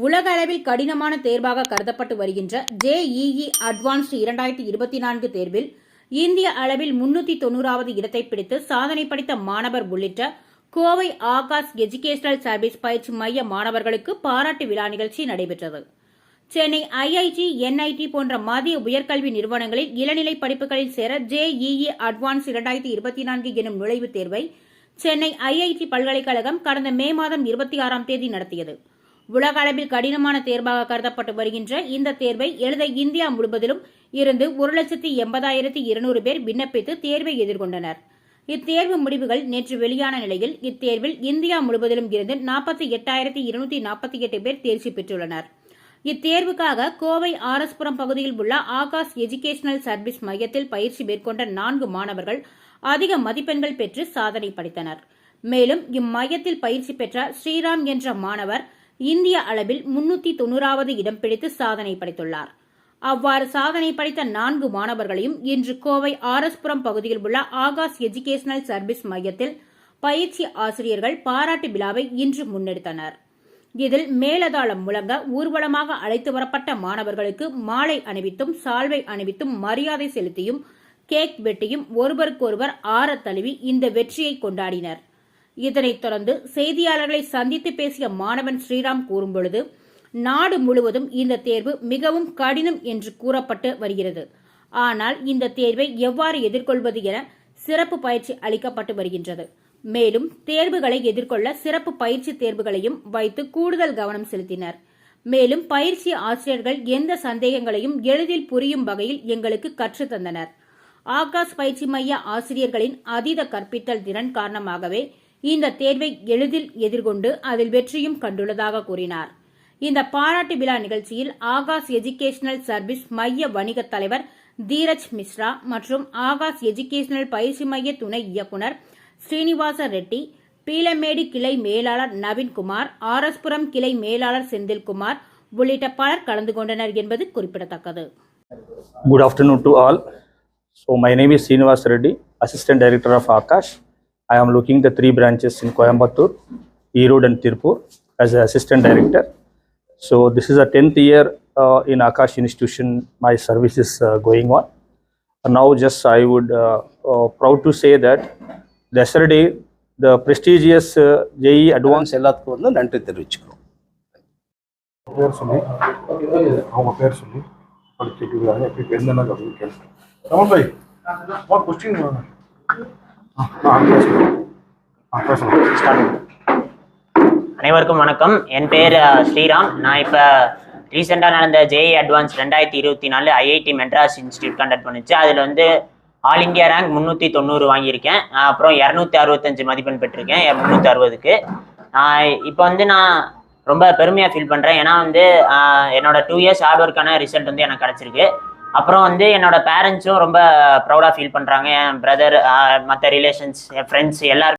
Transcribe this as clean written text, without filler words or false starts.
உலக அளவில் கடினமான தேர்வாக கருதப்பட்டு வருகின்ற JEE அட்வான்ஸ்டு 2024 தேர்வில் இந்திய அளவில் 390வது இடத்தை பிடித்து சாதனை படைத்த மாணவர் உள்ளிட்ட கோவை ஆகாஷ் எஜுகேஷனல் சர்வீஸ் பயிற்சி மைய மாணவர்களுக்கு பாராட்டு விழா நிகழ்ச்சி நடைபெற்றது. சென்னை IIT, NIT போன்ற மத்திய உயர்கல்வி நிறுவனங்களில் இளநிலை படிப்புகளில் சேர JEE அட்வான்ஸ் 2024 எனும் நுழைவுத் தேர்வை சென்னை IIT பல்கலைக்கழகம் கடந்த மே மாதம் 26ஆம் தேதி நடத்தியது. உலக அளவில் கடினமான தேர்வாக கருதப்பட்டு வருகின்ற இந்த தேர்வை எழுத இந்தியா முழுவதிலும் இருந்து 1,80,200 பேர் விண்ணப்பித்து தேர்வை எதிர்கொண்டனர். இத்தேர்வு முடிவுகள் நேற்று வெளியான நிலையில் இத்தேர்வில் இந்தியா முழுவதிலும் இருந்து 48,248 பேர் தேர்ச்சி பெற்றுள்ளனர். இத்தேர்வுக்காக கோவை ஆர்எஸ்புரம் பகுதியில் உள்ள ஆகாஷ் எஜுகேஷனல் சர்வீஸ் மையத்தில் பயிற்சி மேற்கொண்ட 4 மாணவர்கள் அதிக மதிப்பெண்கள் பெற்று சாதனை படைத்தனர். மேலும் இம்மையத்தில் பயிற்சி பெற்ற ஸ்ரீராம் என்ற மாணவர் இந்திய அளவில் 390வது இடம் பிடித்து சாதனை படைத்துள்ளார். அவ்வாறு சாதனை படைத்த 4 மாணவர்களையும் இன்று கோவை ஆர்எஸ்புரம் பகுதியில் உள்ள ஆகாஷ் எஜுகேஷனல் சர்வீஸ் மையத்தில் பயிற்சி ஆசிரியர்கள் பாராட்டு விழாவை இன்று முன்னெடுத்தனர். இதில் மேலதாளம் முழங்க ஊர்வலமாக அழைத்து வரப்பட்ட மாணவர்களுக்கு மாலை அணிவித்தும் சால்வை அணிவித்தும் மரியாதை செலுத்தியும் கேக் வெட்டியும் ஒருவருக்கொருவர் ஆறத் தழுவி இந்த வெற்றியை கொண்டாடினர். இதனைத் தொடர்ந்து செய்தியாளர்களை சந்தித்து பேசிய மாணவன் ஸ்ரீராம் கூறும்பொழுது, நாடு முழுவதும் இந்த தேர்வு மிகவும் கடினம் என்று கூறப்பட்டு வருகிறது. ஆனால் இந்த தேர்வை எவ்வாறு எதிர்கொள்வது என சிறப்பு பயிற்சி அளிக்கப்பட்டு வருகின்றது. மேலும் தேர்வுகளை எதிர்கொள்ள சிறப்பு பயிற்சி தேர்வுகளையும் வைத்து கூடுதல் கவனம் செலுத்தினர். மேலும் பயிற்சி ஆசிரியர்கள் எந்த சந்தேகங்களையும் எளிதில் புரியும் வகையில் எங்களுக்கு கற்றுத் தந்தனர். ஆகாஷ் பயிற்சி மைய ஆசிரியர்களின் அதீத கற்பித்தல் திறன் காரணமாகவே இந்த தேர்வை எளிதில் எதிர்கொண்டு அதில் வெற்றியும் கண்டுள்ளதாக கூறினார். இந்த பாராட்டு விழா நிகழ்ச்சியில் ஆகாஷ் எஜுகேஷனல் சர்வீஸ் மைய வணிக தலைவர் தீரஜ் மிஸ்ரா மற்றும் ஆகாஷ் எஜுகேஷனல் பயிற்சி மைய துணை இயக்குநர் ஸ்ரீனிவாச ரெட்டி, பீலமேடு கிளை மேலாளர் நவீன்குமார், ஆர்எஸ்புரம் கிளை மேலாளர் செந்தில்குமார் உள்ளிட்ட பலர் கலந்து கொண்டனர் என்பது குறிப்பிடத்தக்கது. Good afternoon to all. So my name is Srinivas Reddy, Assistant Director of Akash. I am looking the 3 branches in Coimbatore, Erode and Tirupur as an Assistant Director. So this is a 10th year in Akash Institution. My service is going on. Now just I would proud to say that yesterday the prestigious JEE Advanced எல்லாத்துக்கும் வந்து நன்றி தெரிவிச்சுக்கிறோம். பேர் சொல்லி அவங்க பேர் சொல்லி படிச்சுட்டு எப்படி என்னென்ன கேள்வி ரமன் பாய் வாட் கொஸ்டின் அனைவருக்கும் வணக்கம். என் பேர் ஸ்ரீராம். நான் இப்போ ரீசெண்டாக நடந்த JEE advance 2024 IIT Madras institute conduct பண்ணிச்சு. அதில் வந்து ஆல் இண்டியா ரேங்க் 390 வாங்கியிருக்கேன். அப்புறம் 265 மதிப்பெண் பெற்றிருக்கேன் 360க்கு. இப்போ வந்து நான் ரொம்ப பெருமையாக ஃபீல் பண்ணுறேன். ஏன்னா வந்து என்னோட 2 இயர்ஸ் ஹார்ட் ஒர்க்கான ரிசல்ட் வந்து எனக்கு கிடச்சிருக்கு. அப்புறம் வந்து என்னோட பேரண்ட்ஸும் ரொம்ப ப்ரௌடாக ஃபீல் பண்ணுறாங்க. என் பிரதர், மற்ற ரிலேஷன்ஸ், என் ஃப்ரெண்ட்ஸ் எல்லாருமே